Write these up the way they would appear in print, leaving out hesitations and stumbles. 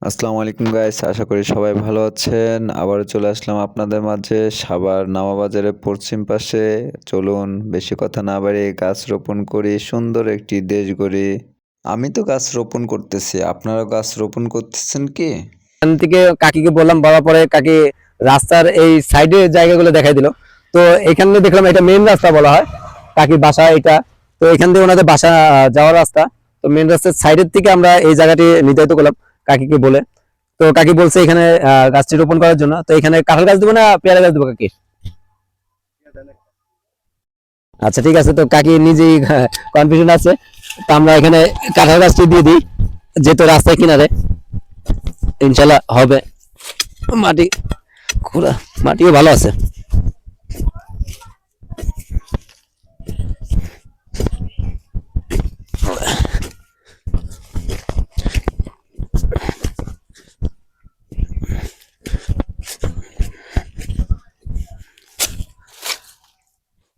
আসসালামু আলাইকুম গাইস, আশা করি সবাই ভালো আছেন। আবারও চলে আসলাম আপনাদের মাঝে সাভার নামাবাজারের পশ্চিম পাশে। চলুন বেশি কথা না বাড়িয়ে গাছ রোপণ করি, সুন্দর একটি দেশ গড়ি। আমি তো গাছ রোপণ করতেছি, আপনারা গাছ রোপণ করতেছেন কি? এখান থেকে কাকিকে বললাম, বলার পরে কাকি রাস্তার এই সাইডে জায়গাগুলো দেখাই দিল। তো এখানে দেখলাম এটা মেইন রাস্তা বলা হয়, কাকি বাসা এটা। তো এখান থেকে ওনাদের বাসা যাওয়ার রাস্তা। তো মেইন রাস্তার সাইডের থেকে আমরা এই জায়গাটি নির্ধারিত করলাম কাকিকে বলে। তো কাকি বলছে এখানে গাছটি রোপণ করার জন্য। তো এখানে কাঁঠাল গাছ দেবো না পেয়ারা গাছ দেবো কাকি? আচ্ছা ঠিক আছে, তো কাকি নিজেই কনফিউশন আছে। তো আমরা এখানে কাঁঠাল গাছটি দিয়ে দিই, যেহেতু রাস্তার কিনারে ইনশাল্লাহ হবে। মাটি খোঁড়া, মাটিও ভালো আছে।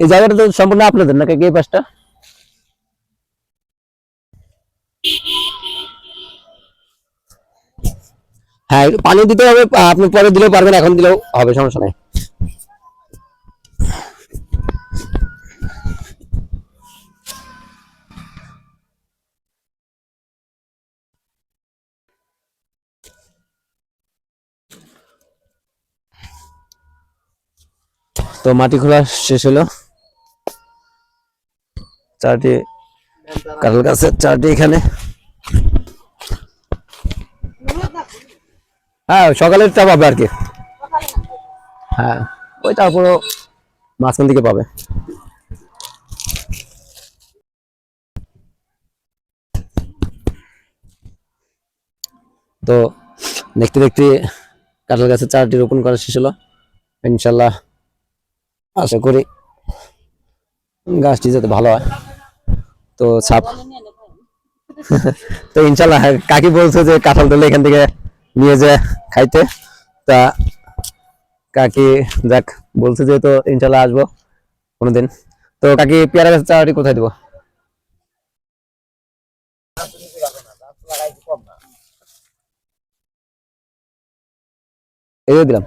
এই জায়গাটা তো সম্পূর্ণ আপনাদের নাকি এই পাশটা? হ্যাঁ, একটু পানি দিতে হবে। আপনি পরে দিলেও পারবেন, এখন দিলেও হবে, সমস্যা নাই। তো মাটি খোঁড়া শেষ হলো। চারটি কাঁঠাল গাছের চারটি এখানে। হ্যাঁ, সকালেরটা পাবে আর কি। হ্যাঁ, ওই তারপরও মাঝখান দিকে পাবে। তো দেখতে দেখতে কাঁঠাল গাছের চারটি রোপণ করা শেষ হলো। ইনশাল্লাহ আশা করি গাছটি যাতে ভালো হয়। তো ছাপ তো ইনশাল্লাহ কাকি বলছে যে কাঁঠাল তুলে এখান থেকে নিয়ে যায় খাইতে। তা কাকি যাক বলছে যে, তো ইনশাল্লাহ আসবো কোনোদিন। তো কাকি পেয়ারা গাছের চারাটি কোথায় দিব? এই যে দিলাম।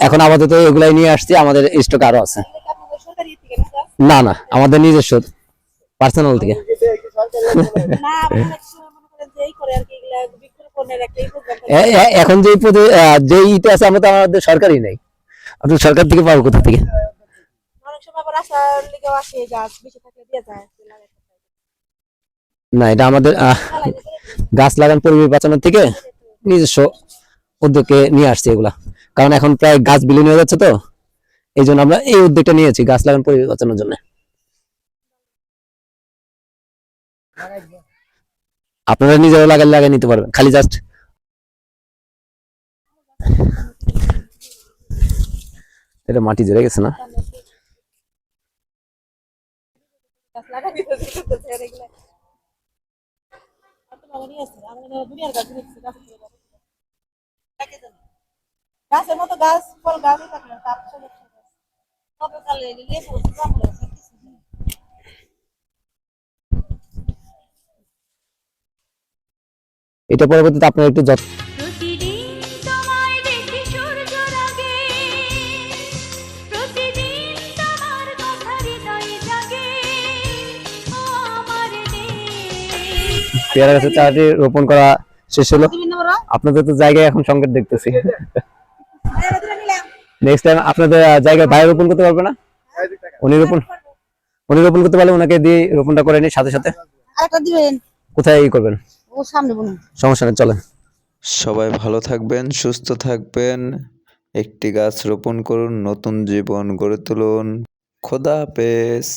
এখন আপাতত এগুলাই নিয়ে আসছি, আমাদের স্টক আরো আছে। না না, আমাদের নিজস্ব পার্সোনাল থেকে। এখন যে ইতে আছে, আমরা তো আমাদের সরকারই নাই। আপনি সরকার থেকে পাবো কোথা থেকে? না, এটা আমাদের গাছ লাগান পরিবেশ বাঁচানোর থেকে নিজস্ব উদ্যোগে নিয়ে আসছি এগুলা। কারণ এখন প্রায় গাছ বিলীন হয়ে যাচ্ছে, তো এই জন্য আমরা এই উদ্যোগটা নিয়েছি গাছ লাগান পরিবেশ বাঁচানোর জন্য। আপনারা নিজেরা লাগাই নিতে পারবেন, খালি জাস্ট এটা মাটি জড়ে গেছে না। গাছের মতো গাছ ফল গাছ এটা পরবর্তীতে আপনারা একটু যত্ন। পেয়ারা গাছের চারাটি রোপণ করা শেষ হলো। আপনাদের তো জায়গায় এখন সংকট দেখতেছি। নেক্সট টাইম আপনাদের জায়গায় বাইরে রোপণ করতে পারবে না? উনি রোপণ করতে পারলে ওনাকে দিয়ে রোপণটা করে নিই সাথে সাথে। কোথায় করবেন? সমস্যা নেই, চলেন। সবাই ভালো থাকবেন, সুস্থ থাকবেন। একটি গাছ রোপণ করুন, নতুন জীবন গড়ে তুলুন। খোদা হাফেজ।